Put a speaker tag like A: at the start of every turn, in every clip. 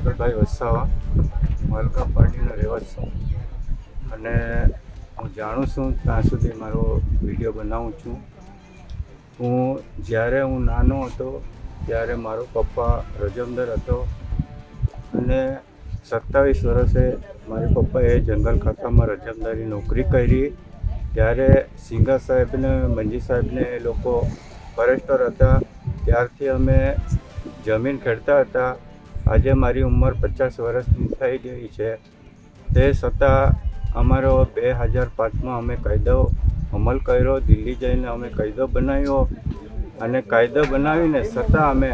A: શંકરભાઈ વસાવા, માલકા પાર્ટીનો રહેવાસી છું અને હું જાણું છું ત્યાં સુધી મારો વિડીયો બનાવું છું. જ્યારે હું નાનો હતો ત્યારે મારો પપ્પા રજમદર હતો અને 27 વર્ષે મારી પપ્પાએ જંગલ ખાતામાં રજમદારી નોકરી કરી. ત્યારે સિંઘા સાહેબને મંજી સાહેબને એ લોકો ફોરેસ્ટર હતા. ત્યારથી અમે જમીન ખેડતા હતા. આજે મારી ઉંમર 50 વર્ષની થઈ ગઈ છે. તે છતાં અમારો 2005માં અમે કાયદો અમલ કર્યો. દિલ્હી જઈને અમે કાયદો બનાવ્યો અને કાયદો બનાવીને છતાં અમે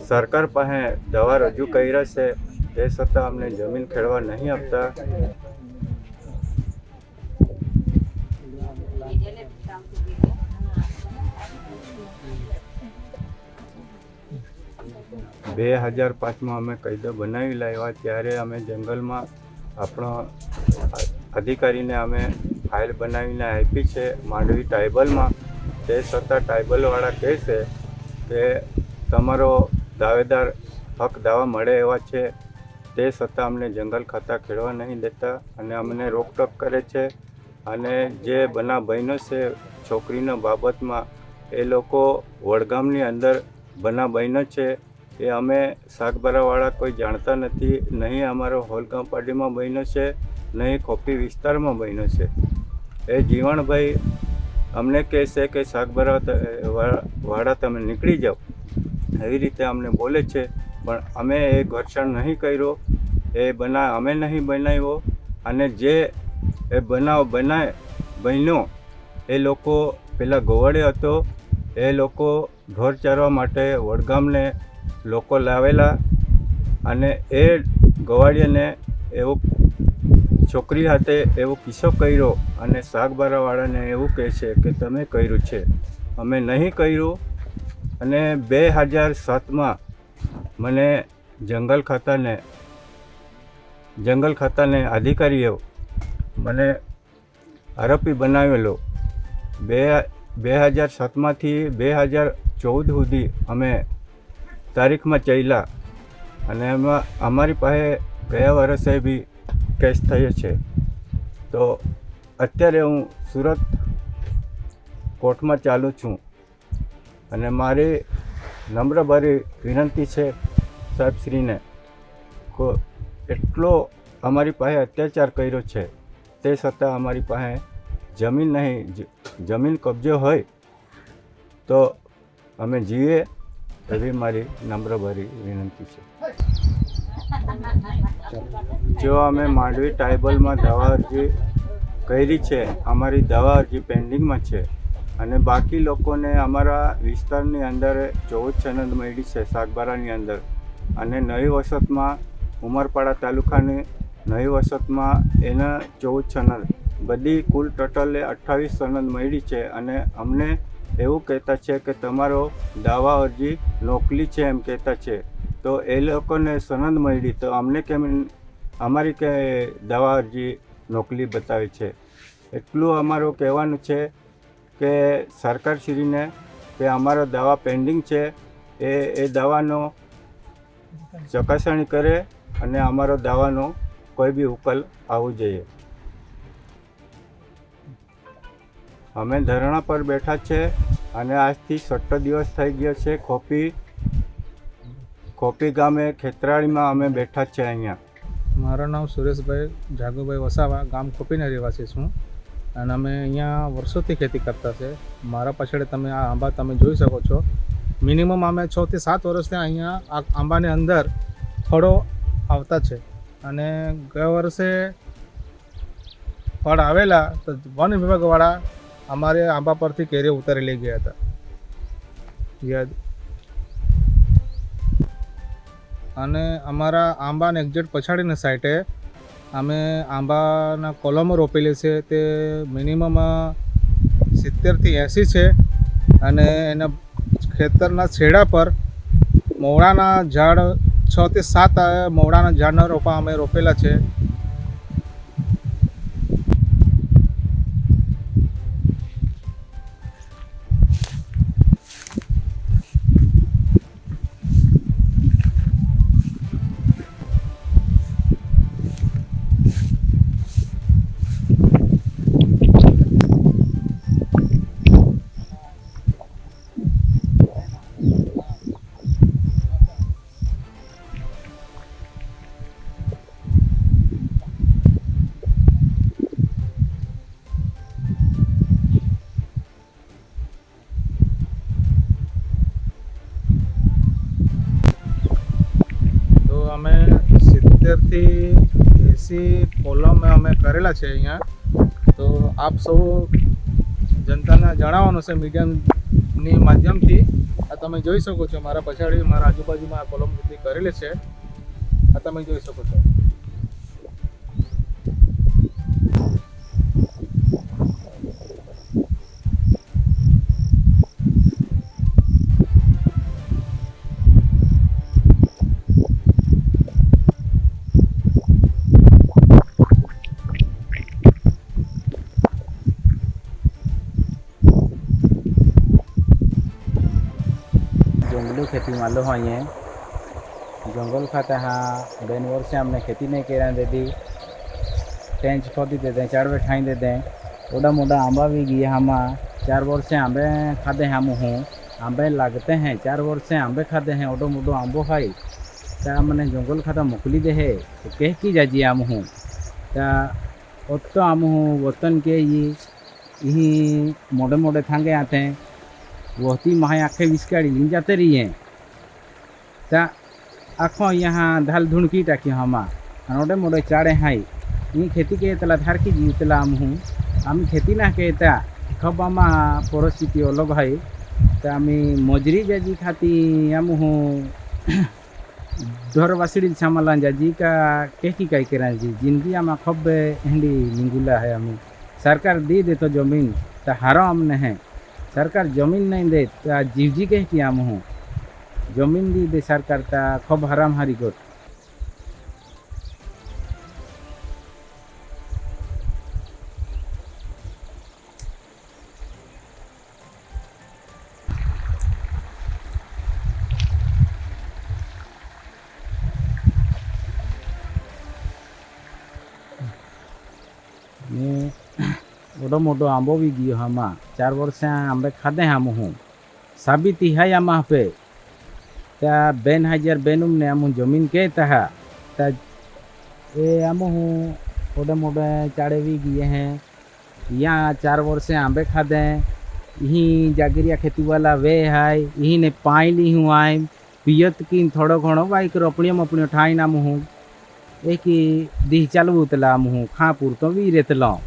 A: સરકાર પાસે દવા રજૂ કર્યા છે. તે છતાં અમને જમીન ખેડવા નહીં આપતા. બે 2005માં અમે કાયદો બનાવી લાવ્યા. ત્યારે અમે જંગલમાં આપણો અધિકારીને અમે ફાઇલ બનાવીને આપી છે માંડવી ટ્રાઇબલમાં. તે છતાં ટ્રાઇબલવાળા કહે છે કે તમારો દાવેદાર હક દાવા મળે એવા છે. તે છતાં અમને જંગલ ખાતા ખેડવા નહીં દેતા અને અમને રોકટોક કરે છે. અને જે બનાવ બન્યો છે છોકરીનો બાબતમાં, એ લોકો વડગામની અંદર બનાવ બન્યો છે. એ અમે શાકબારાવાળા કોઈ જાણતા નથી. નહીં અમારો હોલગામ પાર્ટીમાં બન્યો છે, નહીં ખોપી વિસ્તારમાં બન્યો છે. એ જીવણભાઈ અમને કહે છે કે શાકબારા તમે નીકળી જાઓ, એવી રીતે અમને બોલે છે. પણ અમે એ ઘર્ષણ નહીં કર્યો, એ બનાવ અમે નહીં બનાવ્યો. અને જે એ બનાવ બન્યો એ લોકો પેલા ગોવાડે હતો, એ લોકો ઢોર ચારવા માટે વડગામને લોકો લાવેલા અને એ ગવાડિયાને એવો છોકરી સાથે એવો કિસ્સો કર્યો અને શાકબારાવાળાને એવું કહે છે કે તમે કર્યું છે. અમે નહીં કર્યું. અને 2007માં મને જંગલ ખાતાને અધિકારીઓ મને આરોપી બનાવેલો. 2007માંથી 2014 સુધી અમે તારીખમાં ચાલ્યા અને એમાં અમારી પાસે ગયા વર્ષે બી કેસ થયો છે. તો અત્યારે હું સુરત કોર્ટમાં ચાલું છું અને મારી નમ્રભરી વિનંતી છે સાહેબશ્રીને, એટલો અમારી પાસે અત્યાચાર કર્યો છે. તે છતાં અમારી પાસે જમીન નહીં, જમીન કબજો હોય તો અમે જીવીએ એવી મારી નમ્રભરી વિનંતી છે. જો અમે માંડવી ટ્રાઇબલમાં દવા અરજી કરી છે, અમારી દવા અરજી પેન્ડિંગમાં છે અને બાકી લોકોને અમારા વિસ્તારની અંદર 14 સનદ મળી છે શાકબારાની અંદર. અને નવી વસતમાં ઉમરપાડા તાલુકાની નવી વસતમાં એના 14 સનદ, બધી કુલ ટોટલે 28 સનદ મળી છે. અને અમને એવું કહેતા છે કે તમારો દાવા અરજી નકલી છે એમ કહેતા છે. તો એ લોકોને સનદ મળી તો અમને કેમ અમારી કે દાવા અરજી નકલી બતાવે છે? એટલું અમારું કહેવાનું છે કે સરકારશ્રીને કે અમારો દાવા પેન્ડિંગ છે, એ દાવાનો ચકાસણી કરે અને અમારો દાવાનો કોઈ બી ઉકેલ આવવો જોઈએ. અમે ધરણા પર બેઠા છે અને આજથી 6 દિવસ થઈ ગયો છે. ખોપી ગામે ખેતરાળીમાં અમે બેઠા છે. અહીંયા
B: મારું નામ સુરેશભાઈ જાગુભાઈ વસાવા, ગામ ખોપીના રહેવાસી છું અને અમે અહીંયા વર્ષોથી ખેતી કરતા છે. મારા પાછળ તમે આ આંબા તમે જોઈ શકો છો. મિનિમમ અમે 6 થી 7 વર્ષથી અહીંયા આ આંબાની અંદર ફળો આવતા છે. અને ગયા વર્ષે ફળ આવેલા તો વન વિભાગવાળા અમારે આંબા પરથી કેરીઓ ઉતારી લઈ ગયા હતા. અને અમારા આંબાને એક્ઝેક્ટ પછાડીને સાઈડે અમે આંબાના કોલમો રોપેલી છે. તે મિનિમમ 70 થી 80 છે. અને એના ખેતરના છેડા પર મવડાના ઝાડ 6 થી 7 મવડાના ઝાડના રોપા અમે રોપેલા છે. થી 80 કોલમ અમે કરેલા છે અહીંયા. તો આપ સૌ જનતાને જણાવવાનું છે મીડિયમની માધ્યમથી. આ તમે જોઈ શકો છો મારા પછાડી મારા આજુબાજુમાં કોલમ બધી કરેલી છે. આ તમે જોઈ શકો છો.
C: जंगली खेती मान लो ये जंगल खाता हाँ बेन वर्ष से हमने खेती नहीं करा दे दी टेंच खोदी देते 4 वे ठाई देते ओडा मोडा आंबा भी गया हम 4 वर्ष से आंबे खाते हैं हम हूँ आंबे लगते हैं 4 वर्ष से आंबे खाते हैं ओडो मोडो आंबो खाई त्या मैंने जंगल खाता मोकली दे है तो कह की जाजी आम हूँ त्या तो आम हूँ वतन के यही मोटे मोटे थांगे आते हैं वहती माहे आखे विस्काड़ी लीन जाते रही हैं ता आखो यहाँ धाल धुणकी टाकी हमा मोटे मोटे चाड़े हाई ये खेती के तला धार की जी तला आम हूँ आम खेती ना कहता खब आमा परिस्थिति अलग है ता आमी मजरी जाजी खाती आम हूँ धर वासड़ी सामाला जाजी का कही कई करा जी जिंदगी आमा खब हिंदी निंगुला है आमी सरकार दे दे तो जमीन ता हारा आमने है सरकार जमीन नहीं दे ता जीवजी कह कि आम हूँ जमीन दी दे सरकार ता खूब हराम हारी गोट ओडो मोटो आंबो भी गयो हमा 4 वर्ष से आंबे खाते हम हूँ साबिती है आमा पे त्या 2000 बेनुम ने आम जमीन के तहा ता ए आम हूँ ओडे मोटे चाड़े भी गए हैं यहाँ 4 वर्ष से आंबे खाते यही जागरिया खेती वाला वे है यही ने पाई ली हूँ आए पियत की थोड़ो घणो बाइक अपनी अपनी ठाई नाम हूँ एक दी चालू तला आम हूँ खापुर तो भी रेतला